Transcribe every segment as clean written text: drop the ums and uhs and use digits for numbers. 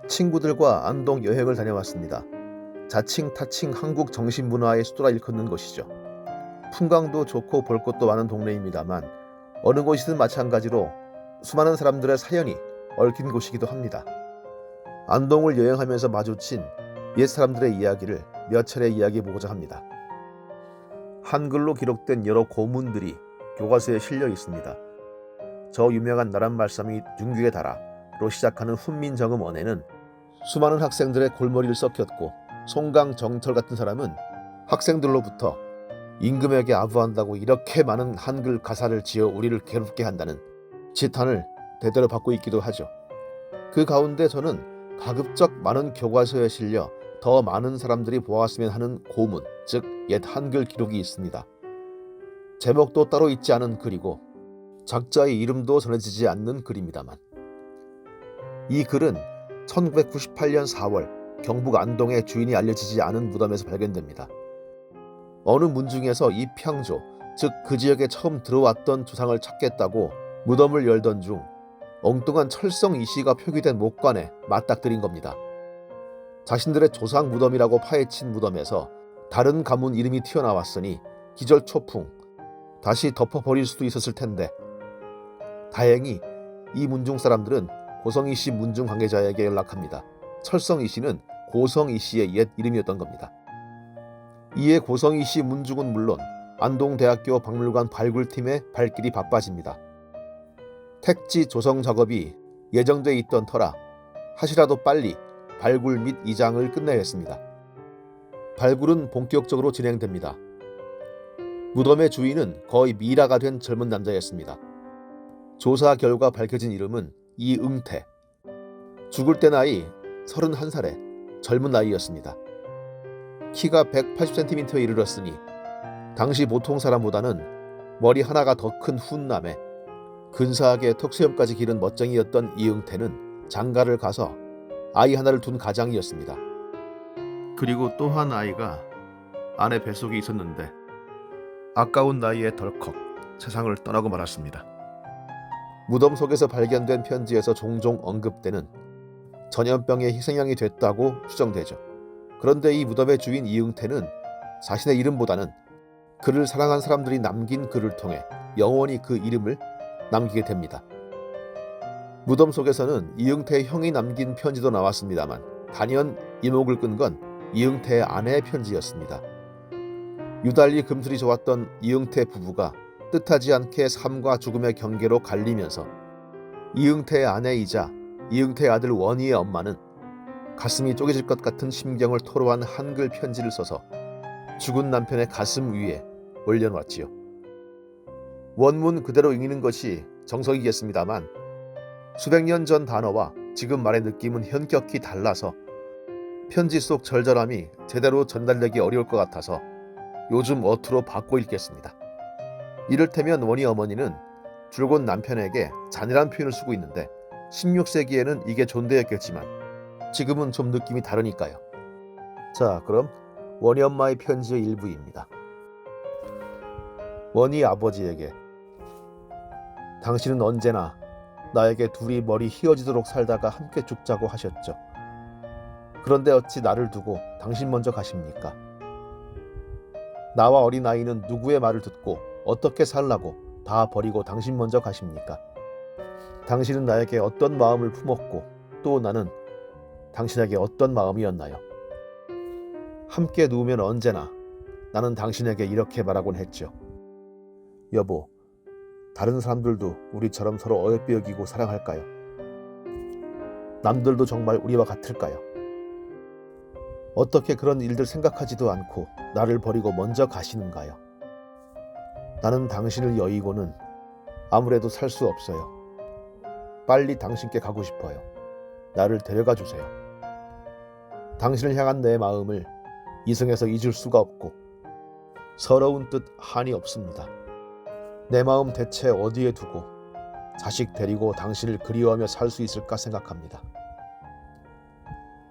친구들과 안동 여행을 다녀왔습니다. 자칭 타칭 한국 정신문화의 수도라 일컫는 곳이죠. 풍광도 좋고 볼 것도 많은 동네입니다만 어느 곳이든 마찬가지로 수많은 사람들의 사연이 얽힌 곳이기도 합니다. 안동을 여행하면서 마주친 옛 사람들의 이야기를 몇 차례 이야기해보고자 합니다. 한글로 기록된 여러 고문들이 교과서에 실려 있습니다. 저 유명한 나란 말씀이 중국에 달아로 시작하는 훈민정음원에는 수많은 학생들의 골머리를 썩혔고, 송강 정철 같은 사람은 학생들로부터 임금에게 아부한다고 이렇게 많은 한글 가사를 지어 우리를 괴롭게 한다는 지탄을 대대로 받고 있기도 하죠. 그 가운데 저는 가급적 많은 교과서에 실려 더 많은 사람들이 보았으면 하는 고문, 즉 옛 한글 기록이 있습니다. 제목도 따로 있지 않은 글이고 작자의 이름도 전해지지 않는 글입니다만, 이 글은 1998년 4월 경북 안동의 주인이 알려지지 않은 무덤에서 발견됩니다. 어느 문중에서 이평조, 즉 그 지역에 처음 들어왔던 조상을 찾겠다고 무덤을 열던 중 엉뚱한 철성 이씨가 표기된 목관에 맞닥뜨린 겁니다. 자신들의 조상 무덤이라고 파헤친 무덤에서 다른 가문 이름이 튀어나왔으니 기절초풍, 다시 덮어버릴 수도 있었을 텐데, 다행히 이 문중 사람들은 고성이 씨 문중 관계자에게 연락합니다. 철성이 씨는 고성이 씨의 옛 이름이었던 겁니다. 이에 고성이 씨 문중은 물론 안동대학교 박물관 발굴팀의 발길이 바빠집니다. 택지 조성 작업이 예정돼 있던 터라 하시라도 빨리 발굴 및 이장을 끝내야 했습니다. 발굴은 본격적으로 진행됩니다. 무덤의 주인은 거의 미라가 된 젊은 남자였습니다. 조사 결과 밝혀진 이름은 이응태. 죽을 때 나이 31살의 젊은 나이였습니다. 키가 180cm에 이르렀으니 당시 보통 사람보다는 머리 하나가 더 큰 훈남에 근사하게 턱수염까지 기른 멋쟁이였던 이응태는 장가를 가서 아이 하나를 둔 가장이었습니다. 그리고 또 한 아이가 아내 뱃속에 있었는데 아까운 나이에 덜컥 세상을 떠나고 말았습니다. 무덤 속에서 발견된 편지에서 종종 언급되는 전염병의 희생양이 됐다고 추정되죠. 그런데 이 무덤의 주인 이응태는 자신의 이름보다는 그를 사랑한 사람들이 남긴 글을 통해 영원히 그 이름을 남기게 됩니다. 무덤 속에서는 이응태의 형이 남긴 편지도 나왔습니다만 단연 이목을 끈 건 이응태의 아내의 편지였습니다. 유달리 금술이 좋았던 이응태 부부가 뜻하지 않게 삶과 죽음의 경계로 갈리면서 이응태의 아내이자 이응태의 아들 원희의 엄마는 가슴이 쪼개질 것 같은 심경을 토로한 한글 편지를 써서 죽은 남편의 가슴 위에 올려놓았지요. 원문 그대로 읽는 것이 정석이겠습니다만 수백 년 전 단어와 지금 말의 느낌은 현격히 달라서 편지 속 절절함이 제대로 전달되기 어려울 것 같아서 요즘 어투로 바꿔 읽겠습니다. 이를테면 원희 어머니는 줄곧 남편에게 잔이란 표현을 쓰고 있는데 16세기에는 이게 존대였겠지만 지금은 좀 느낌이 다르니까요. 자, 그럼 원희 엄마의 편지의 일부입니다. 원희 아버지에게: 당신은 언제나 나에게 둘이 머리 휘어지도록 살다가 함께 죽자고 하셨죠. 그런데 어찌 나를 두고 당신 먼저 가십니까? 나와 어린아이는 누구의 말을 듣고 어떻게 살라고 다 버리고 당신 먼저 가십니까? 당신은 나에게 어떤 마음을 품었고 또 나는 당신에게 어떤 마음이었나요? 함께 누우면 언제나 나는 당신에게 이렇게 말하곤 했죠. 여보, 다른 사람들도 우리처럼 서로 어여삐 여기고 사랑할까요? 남들도 정말 우리와 같을까요? 어떻게 그런 일들 생각하지도 않고 나를 버리고 먼저 가시는가요? 나는 당신을 여의고는 아무래도 살 수 없어요. 빨리 당신께 가고 싶어요. 나를 데려가 주세요. 당신을 향한 내 마음을 이성에서 잊을 수가 없고 서러운 뜻 한이 없습니다. 내 마음 대체 어디에 두고 자식 데리고 당신을 그리워하며 살 수 있을까 생각합니다.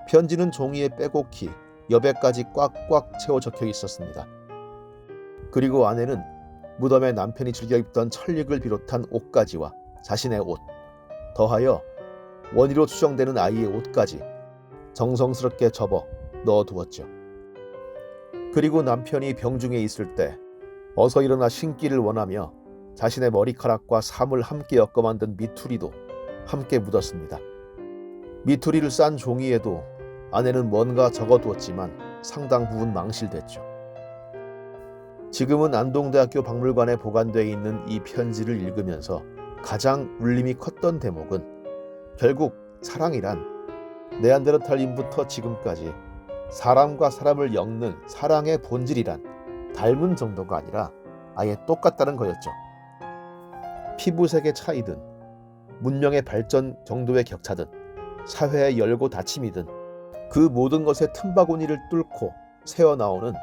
편지는 종이에 빼곡히 여백까지 꽉꽉 채워 적혀 있었습니다. 그리고 안에는 무덤에 남편이 즐겨 입던 천릭을 비롯한 옷가지와 자신의 옷, 더하여 원희로 추정되는 아이의 옷까지 정성스럽게 접어 넣어두었죠. 그리고 남편이 병중에 있을 때 어서 일어나 신기를 원하며 자신의 머리카락과 삶을 함께 엮어 만든 미투리도 함께 묻었습니다. 미투리를 싼 종이에도 아내는 뭔가 적어두었지만 상당 부분 망실됐죠. 지금은 안동대학교 박물관에 보관되어 있는 이 편지를 읽으면서 가장 울림이 컸던 대목은 결국 사랑이란 네안데르탈인부터 지금까지 사람과 사람을 엮는 사랑의 본질이란 닮은 정도가 아니라 아예 똑같다는 거였죠. 피부색의 차이든 문명의 발전 정도의 격차든 사회의 열고 닫힘이든 그 모든 것의 틈바구니를 뚫고 새어나오는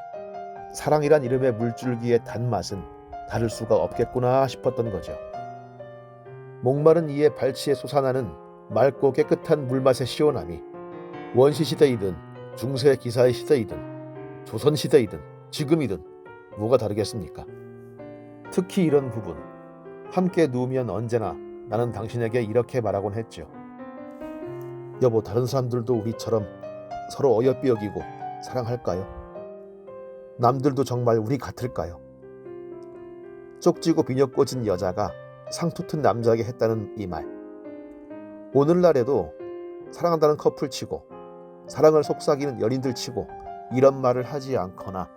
사랑이란 이름의 물줄기의 단맛은 다를 수가 없겠구나 싶었던 거죠. 목마른 이의 발치에 솟아나는 맑고 깨끗한 물맛의 시원함이 원시시대이든 중세기사의 시대이든 조선시대이든 지금이든 뭐가 다르겠습니까? 특히 이런 부분, 함께 누우면 언제나 나는 당신에게 이렇게 말하곤 했죠. 여보, 다른 사람들도 우리처럼 서로 어여삐 여기고 사랑할까요? 남들도 정말 우리 같을까요? 쪽지고 비녀 꽂은 여자가 상투튼 남자에게 했다는 이 말. 오늘날에도 사랑한다는 커플 치고 사랑을 속삭이는 연인들 치고 이런 말을 하지 않거나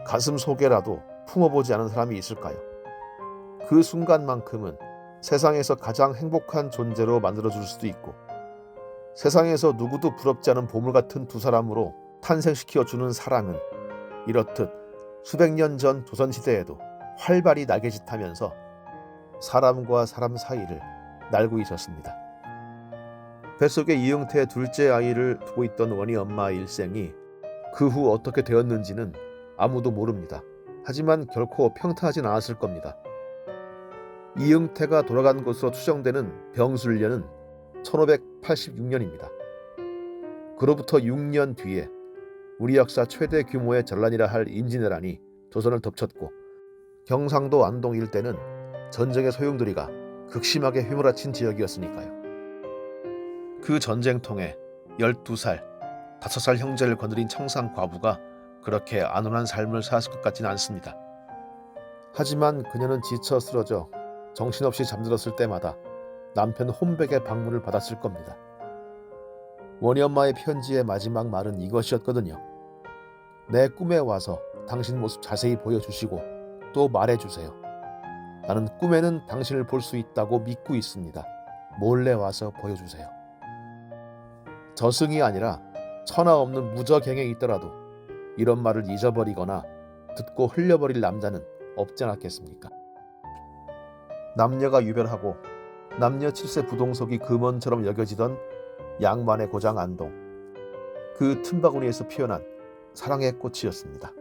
가슴 속에라도 품어보지 않은 사람이 있을까요? 그 순간만큼은 세상에서 가장 행복한 존재로 만들어줄 수도 있고 세상에서 누구도 부럽지 않은 보물 같은 두 사람으로 탄생시켜주는 사랑은 이렇듯 수백 년 전 조선시대에도 활발히 날개짓하면서 사람과 사람 사이를 날고 있었습니다. 뱃속에 이응태의 둘째 아이를 두고 있던 원희 엄마의 일생이 그 후 어떻게 되었는지는 아무도 모릅니다. 하지만 결코 평탄하진 않았을 겁니다. 이응태가 돌아간 것으로 추정되는 병술년은 1586년입니다. 그로부터 6년 뒤에 우리 역사 최대 규모의 전란이라 할 임진왜란이 조선을 덮쳤고 경상도 안동 일대는 전쟁의 소용돌이가 극심하게 휘몰아친 지역이었으니까요. 그 전쟁통에 12살, 5살 형제를 거느린 청상 과부가 그렇게 안온한 삶을 살았을 것 같지는 않습니다. 하지만 그녀는 지쳐 쓰러져 정신없이 잠들었을 때마다 남편 혼백의 방문을 받았을 겁니다. 원희 엄마의 편지의 마지막 말은 이것이었거든요. 내 꿈에 와서 당신 모습 자세히 보여주시고 또 말해주세요. 나는 꿈에는 당신을 볼 수 있다고 믿고 있습니다. 몰래 와서 보여주세요. 저승이 아니라 천하 없는 무저갱에 있더라도 이런 말을 잊어버리거나 듣고 흘려버릴 남자는 없지 않았겠습니까? 남녀가 유별하고 남녀 칠세 부동석이 금원처럼 여겨지던 양반의 고장 안동. 그 틈바구니에서 피어난 사랑의 꽃이었습니다.